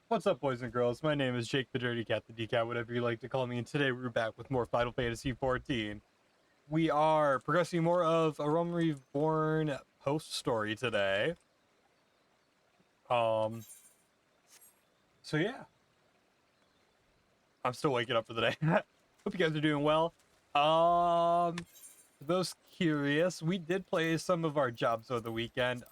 What's up, boys and girls? My name is Jake the Dirty Cat, the D-Cat, whatever you like to call me, and today we're back with more Final Fantasy XIV. We are progressing more of a Realm Reborn post-story today. Um, so yeah. I'm still waking up for the day. Hope you guys are doing well. For those curious, we did play some of our jobs over the weekend.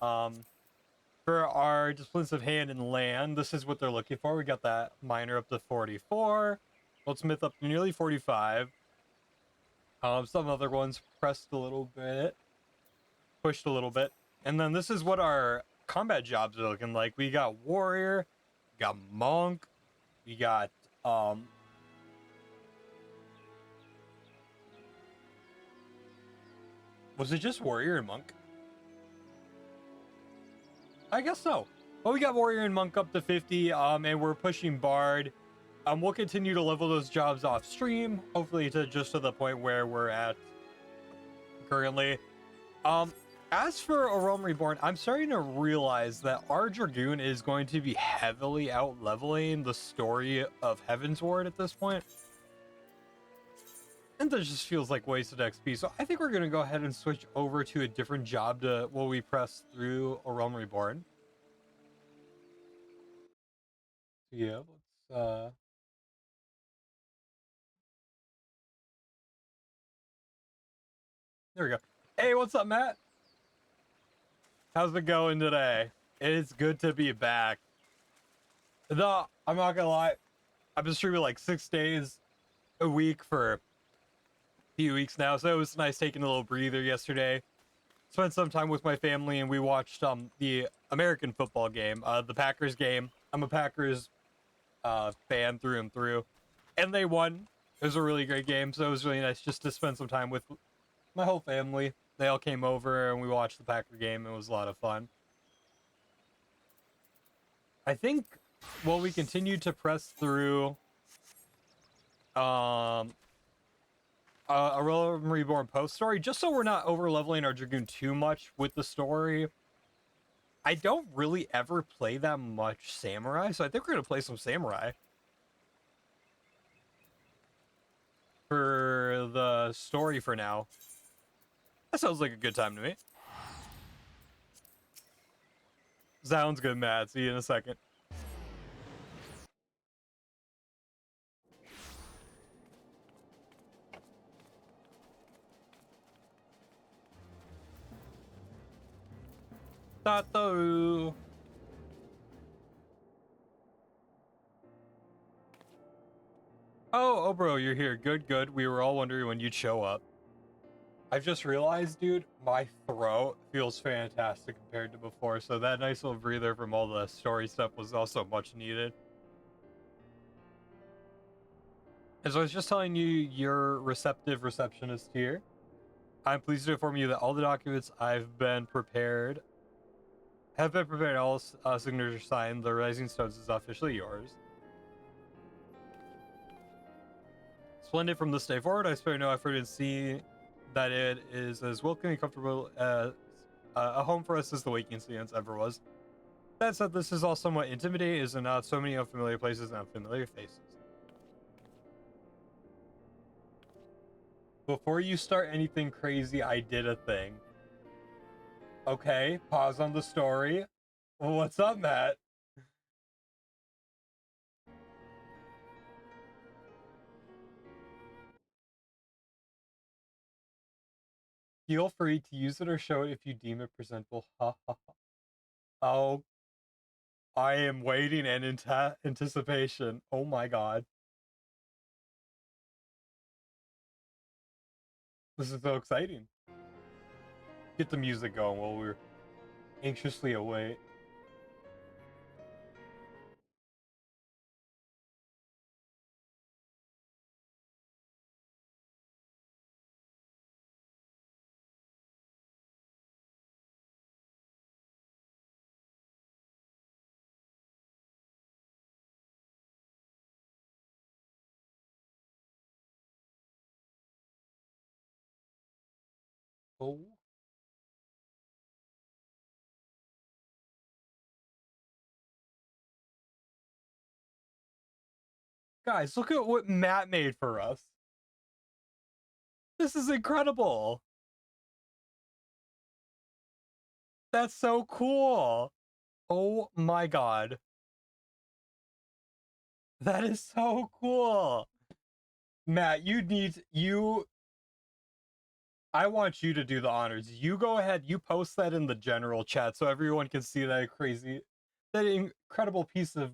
For our disciplines of hand and land, this is what they're looking for. We got that miner up to 44, goldsmith up to nearly 45. Some other ones pressed a little bit, pushed a little bit. And then this is what our combat jobs are looking like. We got warrior, we got monk, we got was it just warrior and monk? I guess so. Well, we got warrior and monk up to 50, and we're pushing bard. We'll continue to level those jobs off stream, hopefully to just to the point where we're at currently. As for A Realm Reborn, I'm starting to realize that our Dragoon is going to be heavily out leveling the story of Heaven's Ward at this point. And that just feels like wasted XP. So I think we're going to go ahead and switch over to a different job to while we press through A Realm Reborn. Yeah, let's there we go. Hey, what's up, Matt? How's it going today? It's good to be back. No, I'm not gonna lie. I've been streaming like 6 days a week for a few weeks now, so it was nice taking a little breather yesterday. Spent some time with my family, and we watched the American football game, the Packers game. I'm a Packers fan through and through, and they won. It was a really great game, so it was really nice just to spend some time with my whole family. They all came over and we watched the Packer game. It was a lot of fun. I think while we continue to press through um a Realm Reborn post story, just so we're not over leveling our Dragoon too much with the story. I don't really ever play that much Samurai, so I think we're gonna play some Samurai for the story for now. That sounds like a good time to me. Sounds good, Matt. See you in a second. Tataru. Oh, bro, you're here. Good, good. We were all wondering when you'd show up. I've just realized, dude, my throat feels fantastic compared to before, so that nice little breather from all the story stuff was also much needed. As I was just telling you, your receptive receptionist here, I'm pleased to inform you that all the documents have been prepared, all signatures signed, the Rising Stones is officially yours. Splendid. From this day forward, I spare no effort in seeing that it is as welcoming and comfortable as a home for us as the Waking Sands ever was. That said, this is all somewhat intimidating, is there not? So many unfamiliar places and unfamiliar faces. Before you start anything crazy, I did a thing. Okay, pause on the story. Well, what's up, Matt? Feel free to use it or show it if you deem it presentable. Ha ha ha. Oh, I am waiting in anticipation. Oh my god. This is so exciting. Get the music going while we're anxiously await. Oh. Guys, look at what Matt made for us. This is incredible. That's so cool. Oh my god. That is so cool. Matt, I want you to do the honors. You go ahead, you post that in the general chat so everyone can see that incredible piece of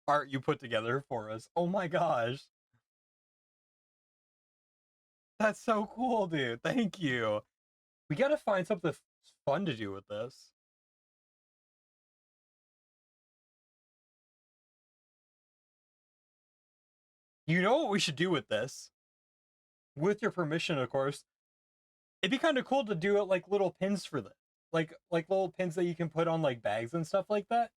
art you put together for us. Oh my gosh. That's so cool, dude. Thank you. We gotta find something fun to do with this. You know what we should do with this? With your permission, of course. It'd be kind of cool to do it like little pins for this. Like little pins that you can put on like bags and stuff like that.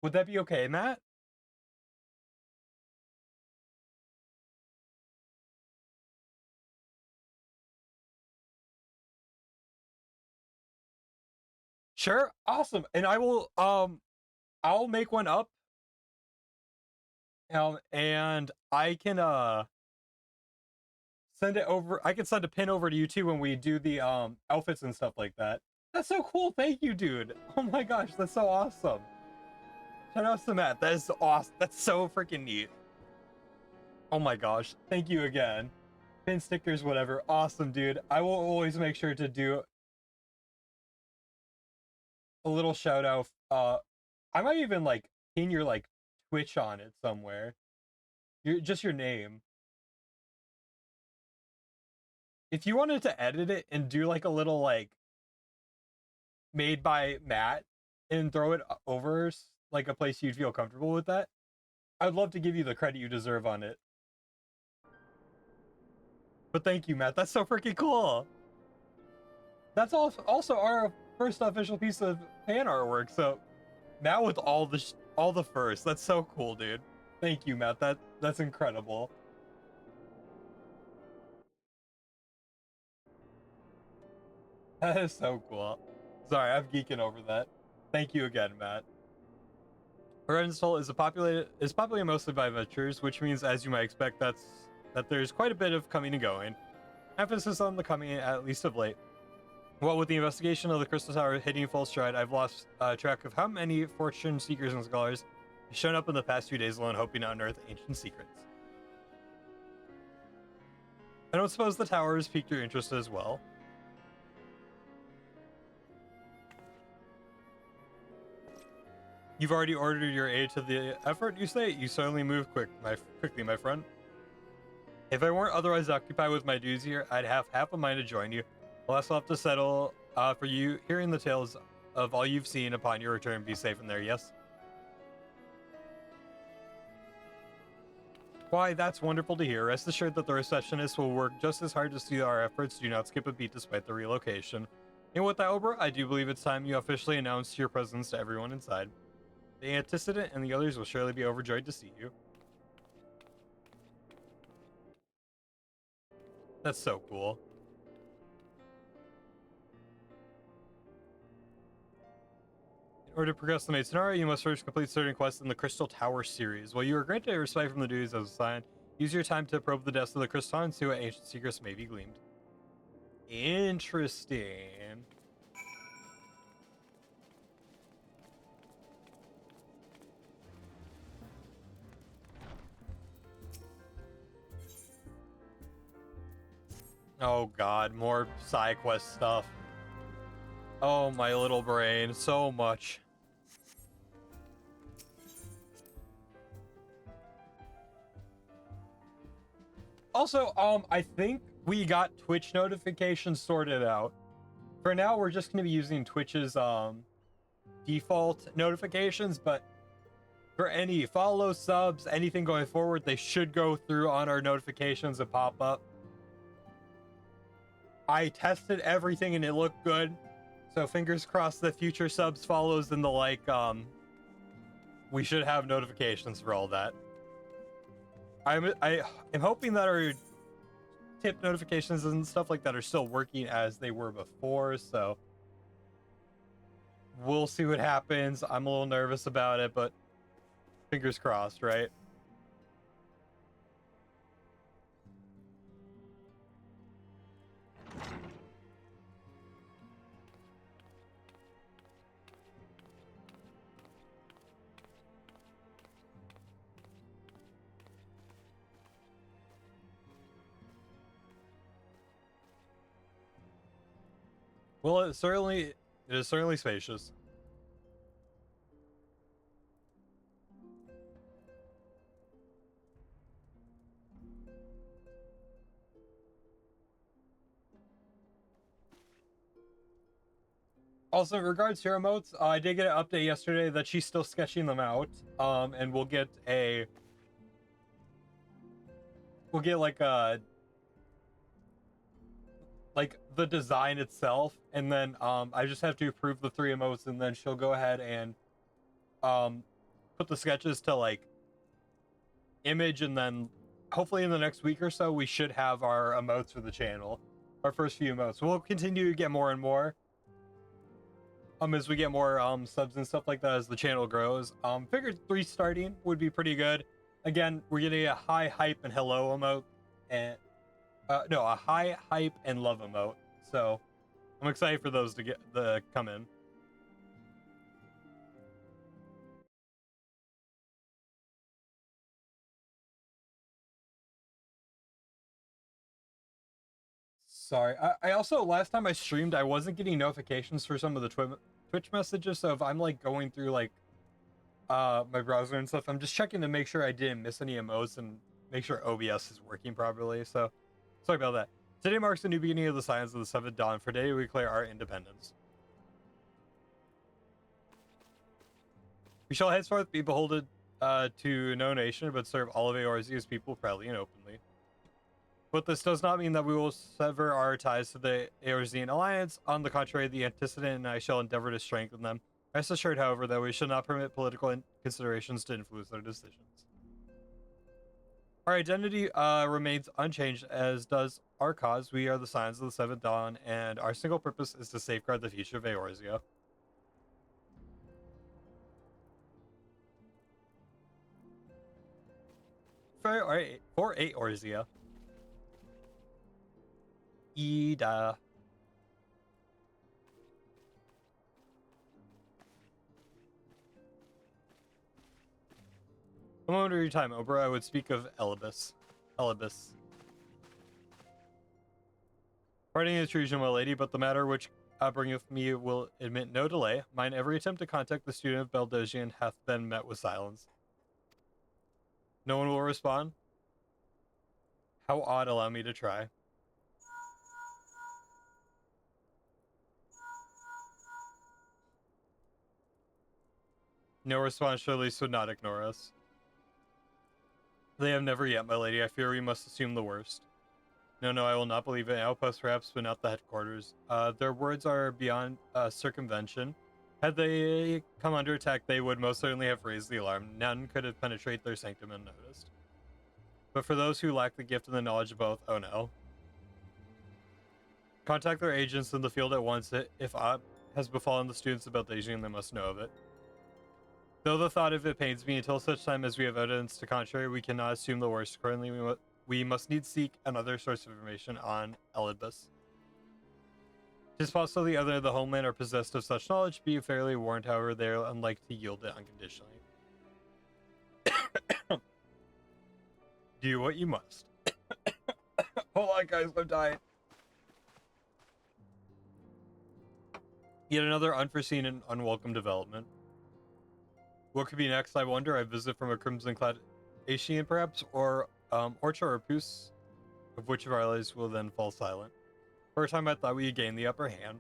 Would that be okay, Matt? Sure. Awesome. And I'll make one up. And I can send it over. I can send a pin over to you too when we do the outfits and stuff like that. That's so cool. Thank you, dude. Oh my gosh, that's so awesome. Shout out to Matt. That is awesome. That's so freaking neat. Oh my gosh. Thank you again. Pin stickers, whatever. Awesome, dude. I will always make sure to do a little shout out. I might even like pin your like Twitch on it somewhere. Your name. If you wanted to edit it and do like a little like made by Matt and throw it over like a place you'd feel comfortable with that, I'd love to give you the credit you deserve on it. But thank you, Matt. That's so freaking cool. That's also our first official piece of fan artwork. So Matt with all the first. That's so cool, dude. Thank you, Matt. That's incredible. That is so cool. Sorry, I'm geeking over that. Thank you again, Matt. Redenstal is populated mostly by adventurers, which means, as you might expect, that there's quite a bit of coming and going. Emphasis on the coming, at least of late. What with the investigation of the Crystal Tower hitting full stride, I've lost track of how many fortune seekers and scholars have shown up in the past few days alone, hoping to unearth ancient secrets. I don't suppose the tower has piqued your interest as well. You've already ordered your aid to the effort, you say? You certainly move quickly, my friend. If I weren't otherwise occupied with my duties here, I'd have half a mind to join you. Alas, I'll have to settle for you hearing the tales of all you've seen upon your return. Be safe in there, yes? Why, that's wonderful to hear. Rest assured that the receptionist will work just as hard to see our efforts do not skip a beat despite the relocation. And with that, Oprah, I do believe it's time you officially announce your presence to everyone inside. The antecedent and the others will surely be overjoyed to see you. That's so cool. In order to progress the main scenario, you must first complete certain quests in the Crystal Tower series. While you are granted a respite from the duties as assigned, use your time to probe the depths of the crystal and see what ancient secrets may be gleamed. Interesting. Oh god, more side quest stuff. Oh, my little brain, so much. Also, I think we got Twitch notifications sorted out. For now, we're just going to be using Twitch's default notifications, but for any follow, subs, anything going forward, they should go through on our notifications and pop up. I tested everything and it looked good, so fingers crossed the future subs, follows, and the like, we should have notifications for all that. I am hoping that our tip notifications and stuff like that are still working as they were before, so we'll see what happens. I'm a little nervous about it, but fingers crossed, right? Well, it is certainly spacious. Also, in regards to emotes, I did get an update yesterday that she's still sketching them out. And we'll get like the design itself, and then I just have to approve the 3 emotes, and then she'll go ahead and put the sketches to like image, and then hopefully in the next week or so we should have our emotes for the channel, our first few emotes. We'll continue to get more and more as we get more subs and stuff like that as the channel grows. Figured 3 starting would be pretty good. Again, we're getting a high hype and hello emote, and no, a high hype and love emote. So I'm excited for those to come in. Sorry. I also, last time I streamed, I wasn't getting notifications for some of the Twitch messages. So if I'm like going through like my browser and stuff, I'm just checking to make sure I didn't miss any emotes and make sure OBS is working properly. So sorry about that. Today marks the new beginning of the science of the 7th dawn. For today we declare our independence. We shall henceforth be beholden to no nation, but serve all of Eorzea's people proudly and openly. But this does not mean that we will sever our ties to the Eorzean alliance. On the contrary, the antecedent and I shall endeavor to strengthen them. Rest assured, however, that we should not permit political considerations to influence our decisions. Our identity remains unchanged, as does our cause. We are the Scions of the 7th Dawn, and our single purpose is to safeguard the future of Eorzea. For Eorzea. Ida. A moment of your time, Oberyn, I would speak of Elibis. Parting is treason, my lady, but the matter which bringeth me will admit no delay. Mine every attempt to contact the student of Beldogian hath been met with silence. No one will respond? How odd, allow me to try. No response, surely would not ignore us. They have never yet, my lady. I fear we must assume the worst. No, I will not believe it. Outpost perhaps, but not the headquarters. Their words are beyond circumvention. Had they come under attack, they would most certainly have raised the alarm. None could have penetrated their sanctum unnoticed. But for those who lack the gift and the knowledge of both, oh no. Contact their agents in the field at once. If aught has befallen the students about Beijing, they must know of it. Though the thought of it pains me, until such time as we have evidence to contrary, we cannot assume the worst. Currently, we must need seek another source of information on Elibis. Tis possible the other of the homeland are possessed of such knowledge. Be fairly warned, however, they are unlike to yield it unconditionally. Do what you must. Hold on, guys, I'm dying. Yet another unforeseen and unwelcome development. What could be next, I wonder? I visit from a crimson-clad Ashian, perhaps, or Orcha or Poos, of which of our allies will then fall silent. For a time, I thought we had gained the upper hand.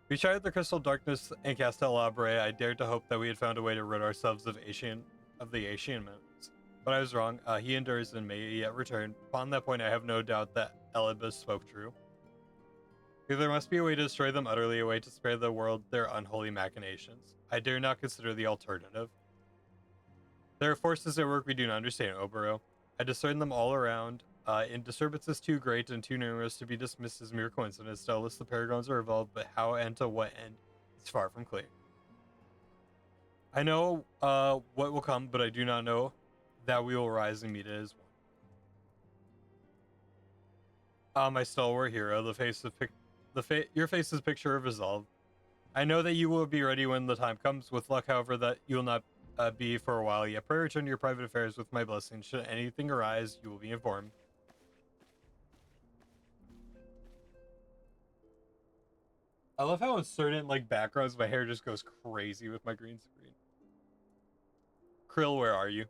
We shattered the crystal darkness and Castel Labre. I dared to hope that we had found a way to rid ourselves of the Ashian minutes. But I was wrong. He endures and may yet return. Upon that point, I have no doubt that Elibis spoke true. There must be a way to destroy them utterly, a way to spare the world their unholy machinations. I dare not consider the alternative. There are forces at work we do not understand, Obero. I discern them all around. In disturbances too great and too numerous to be dismissed as mere coincidence. Doubtless the paragons are involved, but how and to what end It's far from clear. I know what will come, but I do not know that we will rise and meet it as one. My stalwart hero, your face's picture of resolve. I know that you will be ready when the time comes. With luck, however, that you will not be for a while yet. Pray return to your private affairs with my blessing. Should anything arise, you will be informed. I love how in certain like backgrounds my hair just goes crazy with my green screen. Krill, where are you?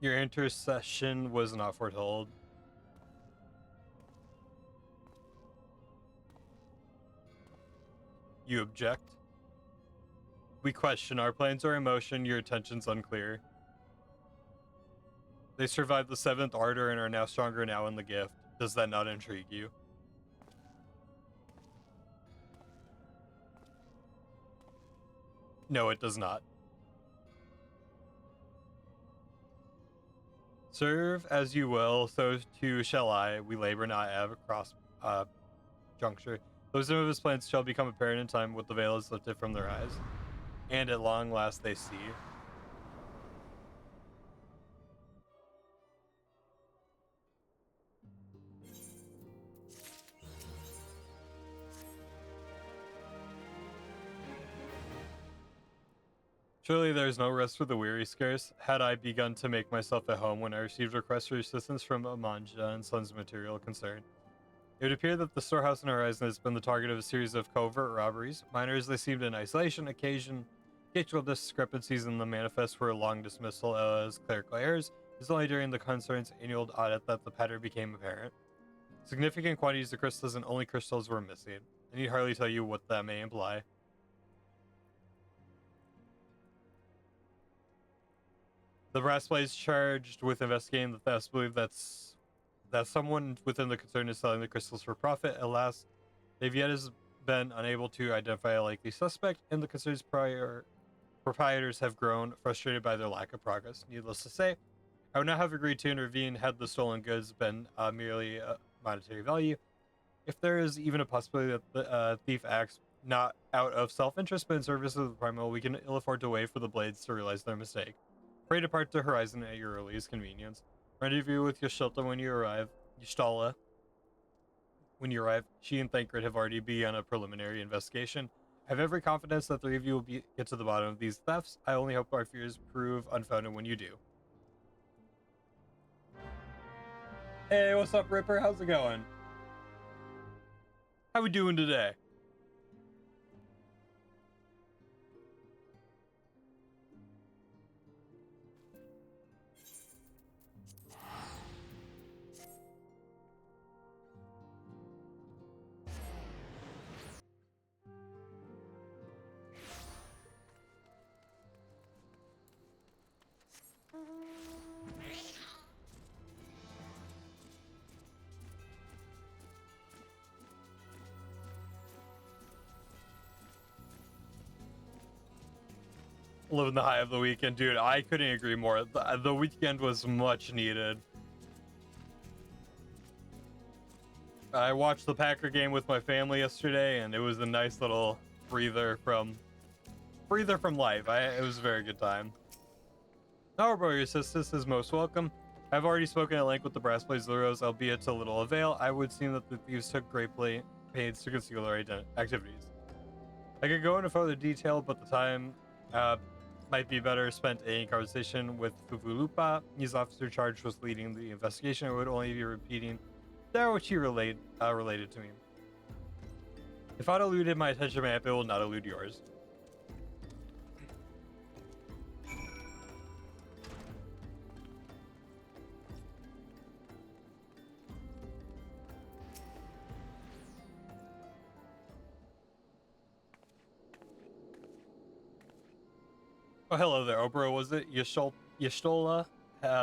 Your intercession was not foretold. You object? We question. Our plans are in motion. Your attention's unclear. They survived the 7th Ardor and are now stronger now in the gift. Does that not intrigue you? No, it does not. Serve as you will, so too shall I. We labor not at a cross juncture. Those of his plans shall become apparent in time with the veil is lifted from their eyes, and at long last they see. Surely there is no rest for the weary. Scarce had I begun to make myself at home when I received requests for assistance from Amanja and Sons Material Concern. It would appear that the storehouse in Horizon has been the target of a series of covert robberies. Minor as they seemed in isolation, occasional discrepancies in the manifest were a long dismissal as clerical errors. It was only during the concern's annual audit that the pattern became apparent. Significant quantities of crystals and only crystals were missing. I need hardly tell you what that may imply. The brass blades charged with investigating the thefts believe that someone within the concern is selling the crystals for profit. Alas, they've yet been unable to identify a likely suspect, and the concern's proprietors have grown frustrated by their lack of progress. Needless to say, I would not have agreed to intervene had the stolen goods been merely a monetary value. If there is even a possibility that the thief acts not out of self-interest but in service of the primal, we can ill afford to wait for the blades to realize their mistake. Pray depart to Horizon at your earliest convenience. Rendezvous with Yashalta when you arrive. Yshtala when you arrive. She and Thancred have already begun a preliminary investigation. I have every confidence that the three of you will get to the bottom of these thefts. I only hope our fears prove unfounded when you do. Hey, what's up, Ripper? How's it going? How we doing today? Living the high of the weekend, dude. I couldn't agree more. The weekend was much needed. I watched the Packer game with my family yesterday, and it was a nice little breather from life. It was a very good time. However, your assistance is most welcome. I've already spoken at length with the Brass Blades of the Rose, albeit to little avail. I would seem that the thieves took great pains to conceal their activities. I could go into further detail, but the time might be better spent in conversation with Fufulupa. His officer charged with leading the investigation. I would only be repeating that which he related to me. If I'd eluded my attention map, it will not elude yours. Oh, hello there, Oprah. Was it Yashtola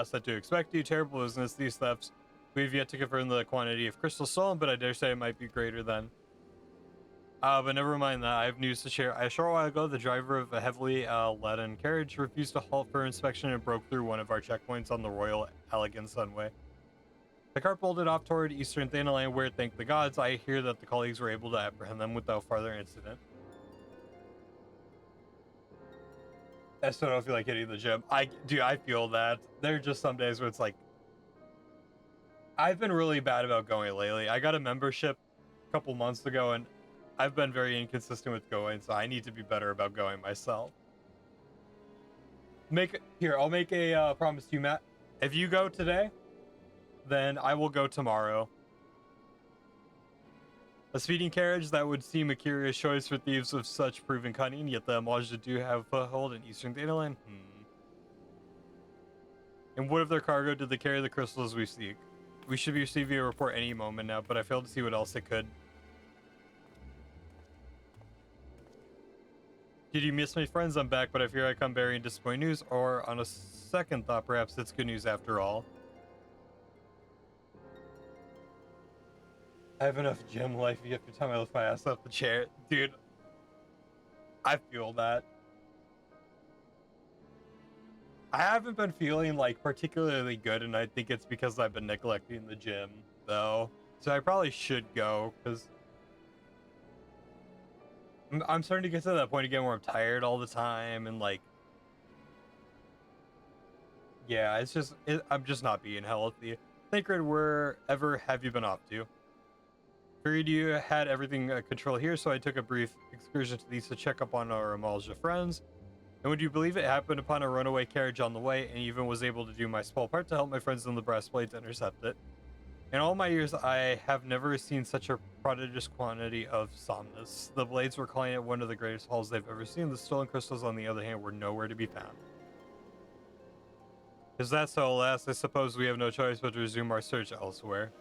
said to expect you? Terrible business, these thefts. We've yet to confirm the quantity of crystal stolen, but I dare say it might be greater than. But never mind that. I have news to share. A short while ago, the driver of a heavily laden carriage refused to halt for inspection and broke through one of our checkpoints on the Royal Elegance Sunway. The car bolted off toward Eastern Thanaland, where, thank the gods, I hear that the colleagues were able to apprehend them without further incident. I still don't feel like hitting the gym. I feel that. There are just some days where it's like, I've been really bad about going lately. I got a membership a couple months ago, and I've been very inconsistent with going, so I need to be better about going myself. I'll make a promise to you, Matt. If you go today, then I will go tomorrow. A speeding carriage, that would seem a curious choice for thieves of such proven cunning, yet the Amajda do have a foothold in Eastern Thanaland. And what of their cargo did they carry the crystals we seek? We should be receiving a report any moment now, but I failed to see what else it could. Did you miss my friends? I'm back, but I fear I come bearing disappointing news, or on a second thought, perhaps it's good news after all. I have enough gym life every time I lift my ass off the chair. Dude, I feel that. I haven't been feeling like particularly good, and I think it's because I've been neglecting the gym, though. So I probably should go, because I'm starting to get to that point again where I'm tired all the time, and like, yeah, I'm just not being healthy. Sacred, wherever have you been off to? Figured you had everything control here, so I took a brief excursion to these to check up on our Amalja friends. And would you believe it, happened upon a runaway carriage on the way, and even was able to do my small part to help my friends in the breastplate to intercept it. In all my years, I have never seen such a prodigious quantity of somnus. The blades were calling it one of the greatest hauls they've ever seen. The stolen crystals, on the other hand, were nowhere to be found. Is that so, alas? I suppose we have no choice but to resume our search elsewhere.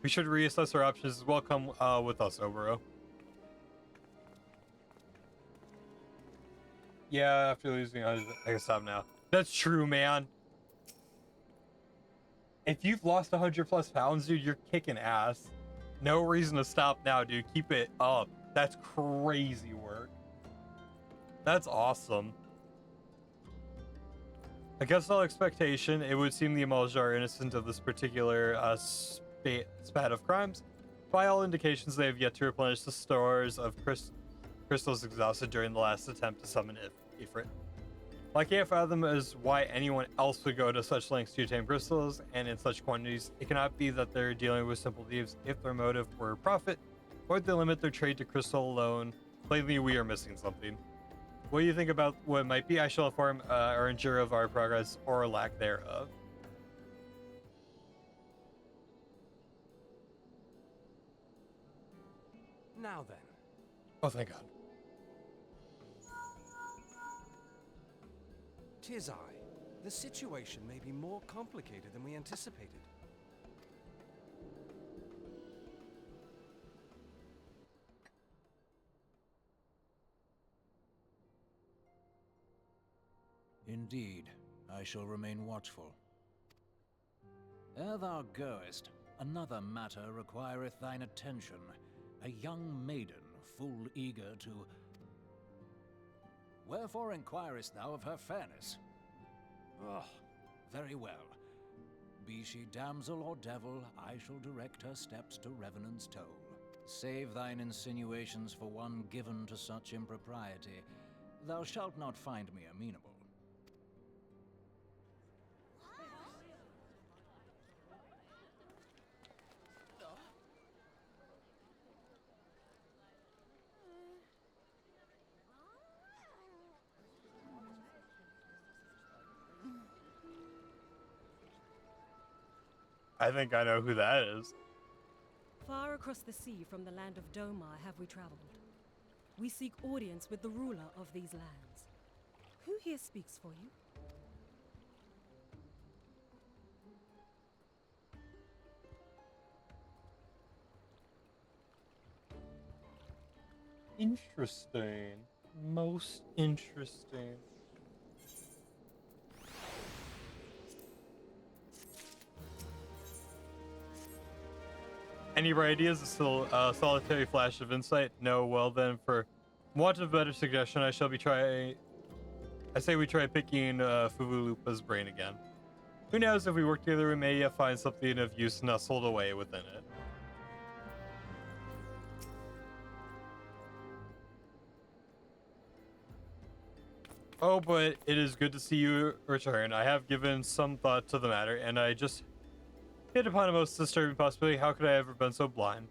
We should reassess our options as well. Come with us, Oboro. Yeah, after losing, I can stop now. That's true, man. If you've lost 100 plus pounds, dude, you're kicking ass. No reason to stop now, dude. Keep it up. That's crazy work. That's awesome. Against all expectation, it would seem the Amalja are innocent of this particular spat of crimes. By all indications, they have yet to replenish the stores of crystals exhausted during the last attempt to summon Ifrit. What I can't fathom is why anyone else would go to such lengths to obtain crystals, and in such quantities. It cannot be that they're dealing with simple thieves. If their motive were profit, or they limit their trade to crystal alone, plainly we are missing something. What do you think about what it might be? I shall inform our insurer of our progress or lack thereof. Now then. Oh, thank God. 'Tis I. The situation may be more complicated than we anticipated. Indeed, I shall remain watchful. Ere thou goest, another matter requireth thine attention. A young maiden, full eager to... Wherefore inquirest thou of her fairness? Oh, very well. Be she damsel or devil, I shall direct her steps to Revenant's toll. Save thine insinuations for one given to such impropriety. Thou shalt not find me amenable. I think I know who that is. Far across the sea from the land of Domar have we traveled. We seek audience with the ruler of these lands. Who here speaks for you? Interesting. Most interesting. Any bright ideas? A solitary flash of insight? No. Well then, for want of a better suggestion, I say we try picking Fuvulupa's brain again. Who knows, if we work together, we may yet find something of use nestled away within it. Oh, but it is good to see you return. I have given some thought to the matter, and I just hit upon a most disturbing possibility. How could I ever been so blind?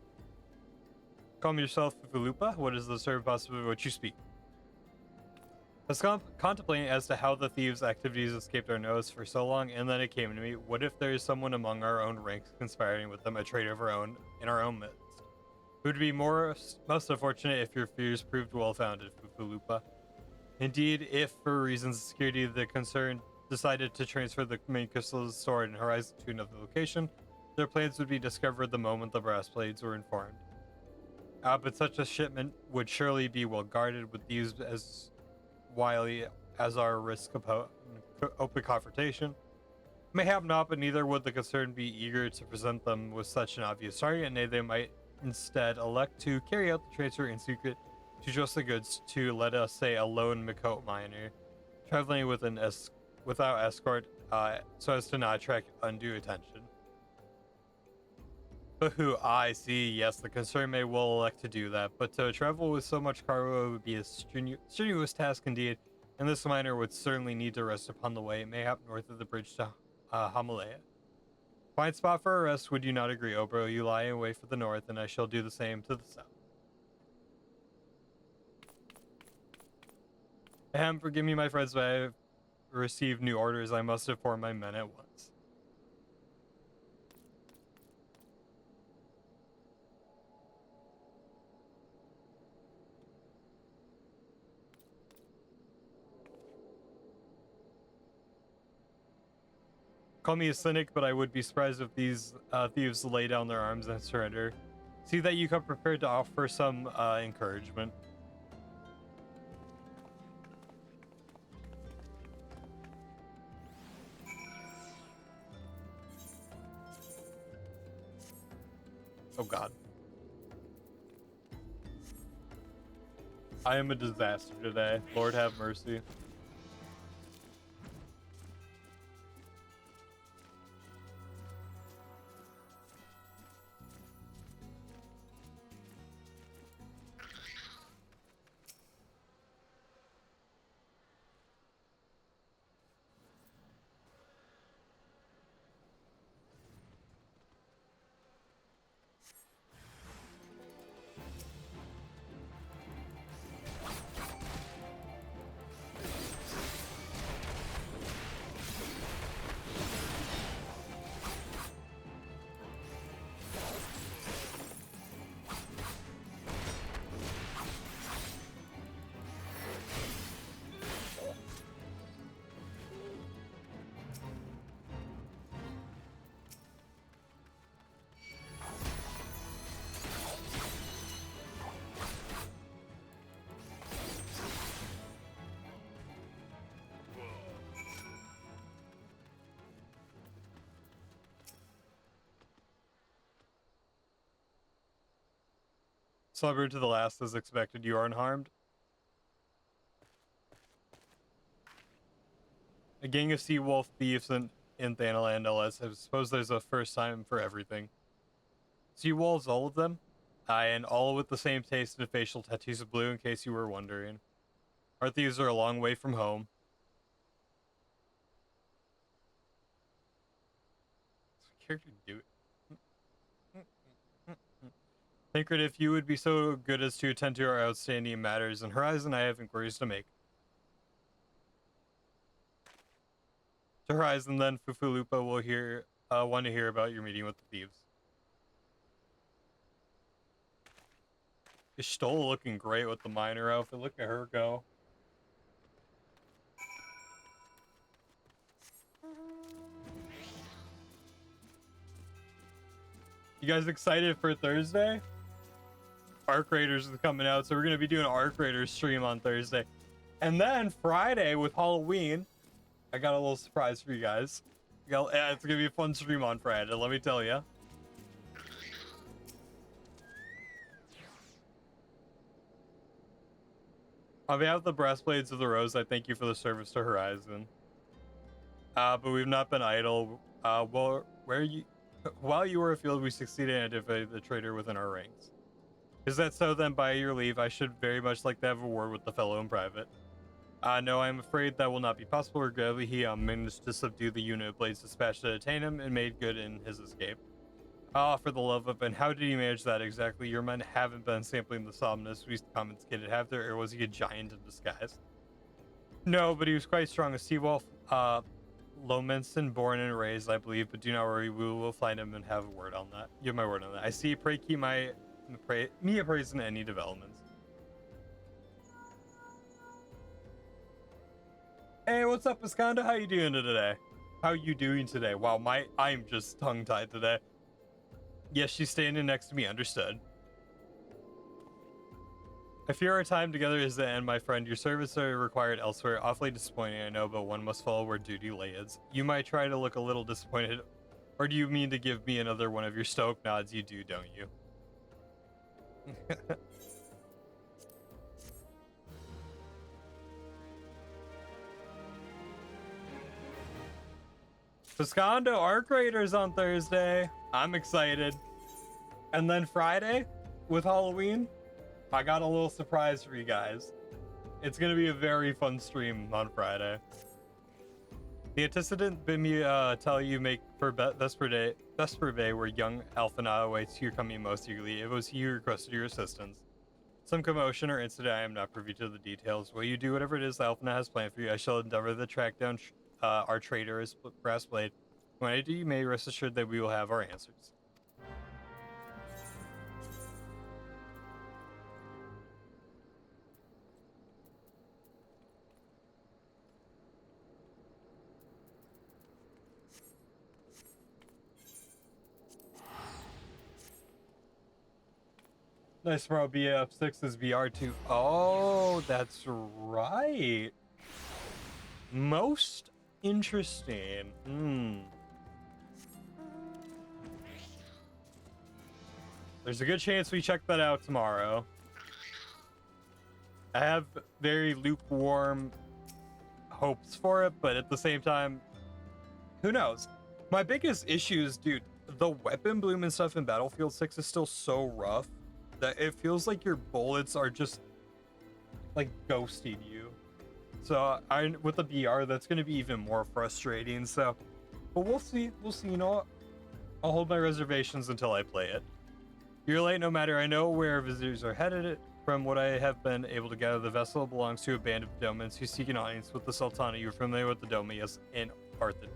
Call yourself Fuvulupa? What is the disturbing possibility of which you speak? I was contemplating as to how the thieves' activities escaped our nose for so long, and then it came to me, what if there is someone among our own ranks conspiring with them, a traitor of our own, in our own midst? It would be most unfortunate if your fears proved well-founded, Fufulupa. Indeed, if for reasons of security the concern decided to transfer the main crystals stored in Horizon to another location, their plans would be discovered the moment the brass blades were informed. But such a shipment would surely be well guarded, with these as wily as our risk of open confrontation. Mayhap not, but neither would the concerned be eager to present them with such an obvious target, and they might instead elect to carry out the transfer in secret to trust the goods to, let us say, a lone Makot miner, traveling with without escort, so as to not attract undue attention. But who I see, yes, the concern may well elect to do that, but to travel with so much cargo would be a strenuous task indeed, and this miner would certainly need to rest upon the way, mayhap north of the bridge to Himalaya. Fine spot for a rest, would you not agree, Obro? You lie in wait for the north, and I shall do the same to the south. Ahem, forgive me, my friends, but I have received new orders. I must inform my men at once. Call me a cynic, but I would be surprised if these thieves lay down their arms and surrender. See that you come prepared to offer some encouragement. Oh God. I am a disaster today. Lord have mercy. Slumber to the last as expected. You are unharmed. A gang of sea wolf thieves in Thanaland LS. I suppose there's a first time for everything. Sea wolves, all of them? Aye, and all with the same taste and facial tattoos of blue, in case you were wondering. Our thieves are a long way from home. What's character do? Tancred, if you would be so good as to attend to our outstanding matters in Horizon, I have inquiries to make. To Horizon, then, Fufulupa will want to hear about your meeting with the thieves. Is Stoll looking great with the miner outfit? Look at her go. You guys excited for Thursday? Arc Raiders is coming out, so we're going to be doing an Arc Raiders stream on Thursday. And then Friday with Halloween, I got a little surprise for you guys. Yeah, it's going to be a fun stream on Friday, let me tell you. On behalf of the Breastblades of the Rose, I thank you for the service to Horizon. But we've not been idle. While you were afield, we succeeded in identifying the traitor within our ranks. Is that so? Then, by your leave, I should very much like to have a word with the fellow in private. No, I'm afraid that will not be possible. Regrettably, he managed to subdue the unit of Blades dispatched to detain him and made good in his escape. Ah, for the love of, and how did he manage that exactly? Your men haven't been sampling the Somnus we confiscated, have there, or was he a giant in disguise? No, but he was quite strong. A sea wolf, Lomenson, born and raised, I believe, but do not worry, we will find him and have a word on that. You have my word on that. I see, pray keep me appraised in any developments. Hey, what's up, Pisconda? How you doing today? How you doing today? Wow, I'm just tongue-tied today. Yes, she's standing next to me, understood. I fear our time together is the end, my friend. Your services are required elsewhere. Awfully disappointing, I know, but one must follow where duty lays. You might try to look a little disappointed, or do you mean to give me another one of your stoic nods? You do, don't you? Piscondo Arc Raiders on Thursday. I'm excited. And then Friday, with Halloween, I got a little surprise for you guys. It's gonna be a very fun stream on Friday. The antecedent bid me tell you make for Vesper Bay, where young Alphana awaits your coming most eagerly. It was he who requested your assistance. Some commotion or incident, I am not privy to the details. Will you do whatever it is Alphana has planned for you? I shall endeavor to track down our traitorous Brassblade. When I do, you may rest assured that we will have our answers. Nice, bro. BF6 is VR2. Oh, that's right. Most interesting. There's a good chance we check that out tomorrow. I have very lukewarm hopes for it, but at the same time, who knows? My biggest issue is, dude, the weapon bloom and stuff in Battlefield 6 is still so rough that it feels like your bullets are just like ghosting you. So with the BR, that's going to be even more frustrating. So, but we'll see. You know what? I'll hold my reservations until I play it. You're late no matter. I know where visitors are headed. From what I have been able to gather, the vessel belongs to a band of Domans who seek an audience with the Sultana. You're familiar with the Doma, yes, in Arthur.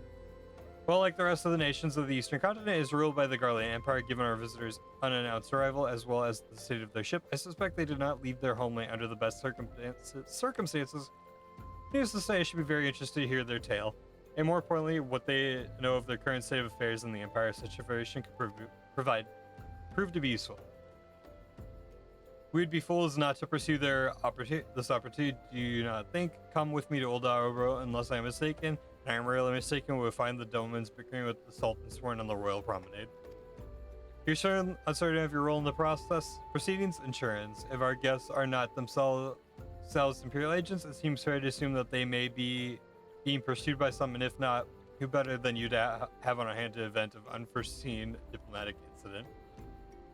Well, like the rest of the nations of the Eastern Continent, is ruled by the Garlean Empire. Given our visitors' unannounced arrival, as well as the state of their ship, I suspect they did not leave their homeland under the best circumstances. Needless to say, I should be very interested to hear their tale, and more importantly, what they know of their current state of affairs in the Empire. Such information could prove to be useful. We'd be fools not to pursue this opportunity. Do you not think? Come with me to Old Arrow, unless I am mistaken. I am rarely mistaken, we'll find the Domans bickering with the Sultan sworn on the Royal Promenade. You're uncertain of your role in the process? Proceedings? Insurance. If our guests are not themselves Imperial agents, it seems fair to assume that they may be being pursued by someone. If not, who better than you to have on our hand an event of unforeseen diplomatic incident?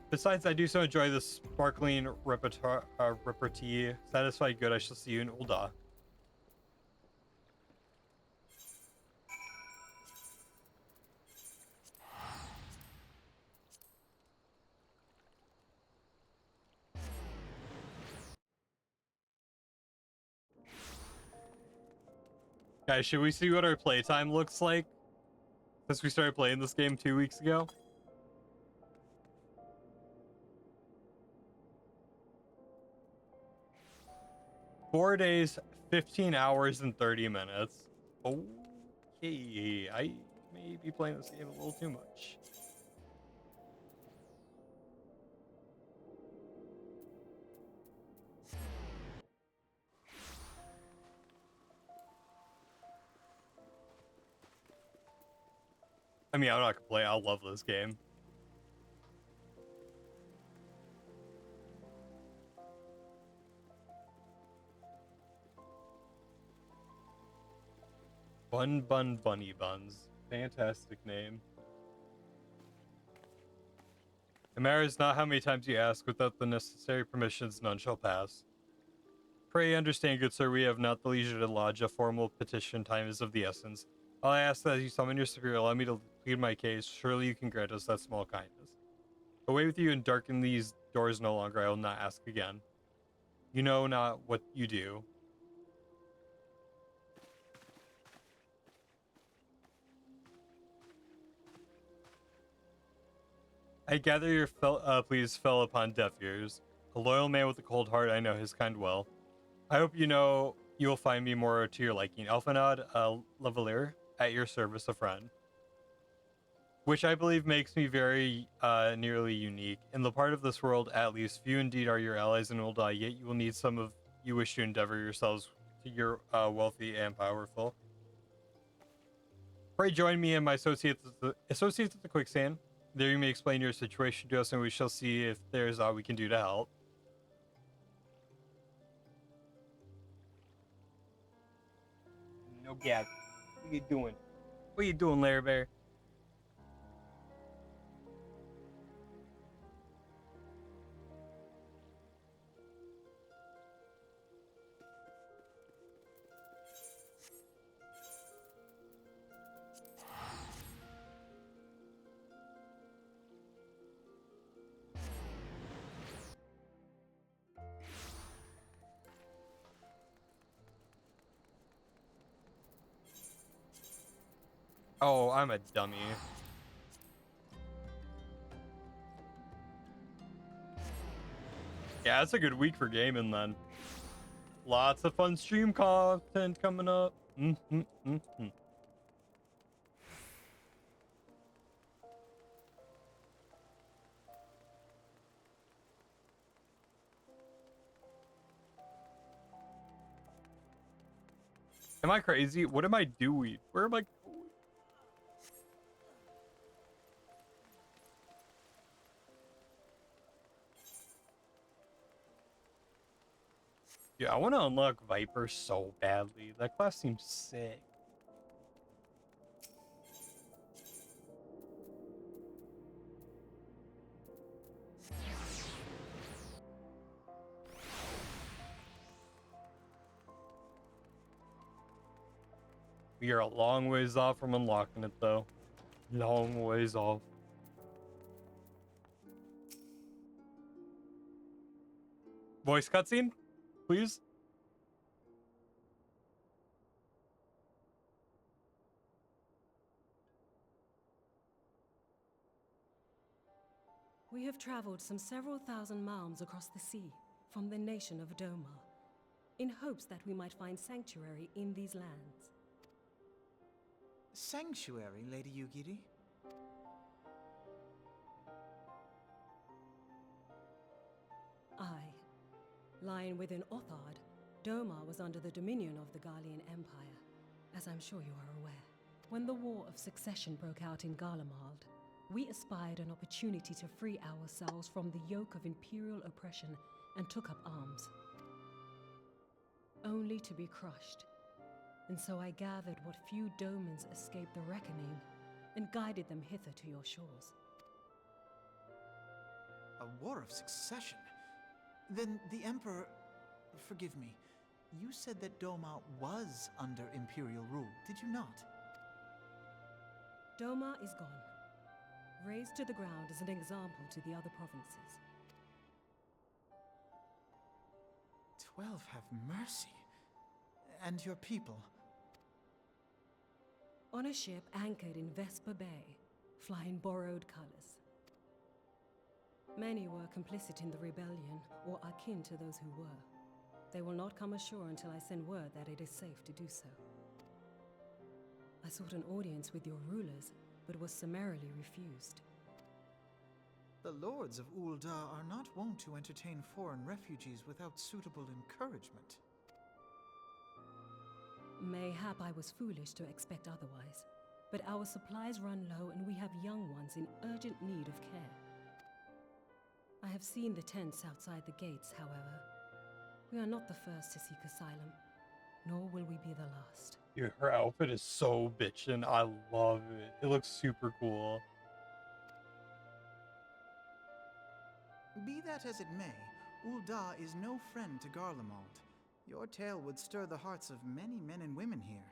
Besides, I do so enjoy this sparkling repartee. Satisfied good, I shall see you in Ul'dah. Guys, should we see what our playtime looks like since we started playing this game 2 weeks ago? Four days, 15 hours, and 30 minutes. Okay, I may be playing this game a little too much. I mean, I'm not gonna play. I love this game. Bun Bun Bunny Buns. Fantastic name. It matters not how many times you ask, without the necessary permissions, none shall pass. Pray understand, good sir, we have not the leisure to lodge a formal petition. Time is of the essence. All I ask that as you summon your superior, allow me to plead my case. Surely you can grant us that small kindness. Away with you and darken these doors no longer. I will not ask again. You know not what you do. I gather your pleas fell upon deaf ears. A loyal man with a cold heart, I know his kind well. I hope you know you will find me more to your liking. Elfinod, Levalier, at your service, a friend. Which I believe makes me very nearly unique. In the part of this world, at least, few indeed are your allies and will die, yet you will need some of you wish to endeavor yourselves to your wealthy and powerful. Pray join me and my associates at the Quicksand. There you may explain your situation to us, and we shall see if there's aught we can do to help. No gag. What are you doing? What are you doing, Larry Bear? Oh, I'm a dummy. Yeah, it's a good week for gaming then. Lots of fun stream content coming up. Am I crazy? What am I doing? Where am I going? Yeah, I want to unlock Viper so badly. That class seems sick. We are a long ways off from unlocking it, though. Long ways off. Voice cutscene, please. We have traveled some several thousand miles across the sea from the nation of Doma, in hopes that we might find sanctuary in these lands. Sanctuary, Lady Yugiri? Aye. Lying within Othard, Doma was under the dominion of the Garlean Empire, as I'm sure you are aware. When the War of Succession broke out in Garlemald, we espied an opportunity to free ourselves from the yoke of imperial oppression and took up arms. Only to be crushed. And so I gathered what few Domans escaped the reckoning and guided them hither to your shores. A war of succession? Then the Emperor... Forgive me. You said that Doma was under Imperial rule, did you not? Doma is gone. Razed to the ground as an example to the other provinces. 12 have mercy. And your people? On a ship anchored in Vesper Bay, flying borrowed colors. Many were complicit in the rebellion, or akin to those who were. They will not come ashore until I send word that it is safe to do so. I sought an audience with your rulers, but was summarily refused. The lords of Ul'dah are not wont to entertain foreign refugees without suitable encouragement. Mayhap I was foolish to expect otherwise, but our supplies run low and we have young ones in urgent need of care. I have seen the tents outside the gates, however. We are not the first to seek asylum, nor will we be the last. Dude, her outfit is so bitchin'. I love it. It looks super cool. Be that as it may, Ul'dah is no friend to Garlemald. Your tale would stir the hearts of many men and women here.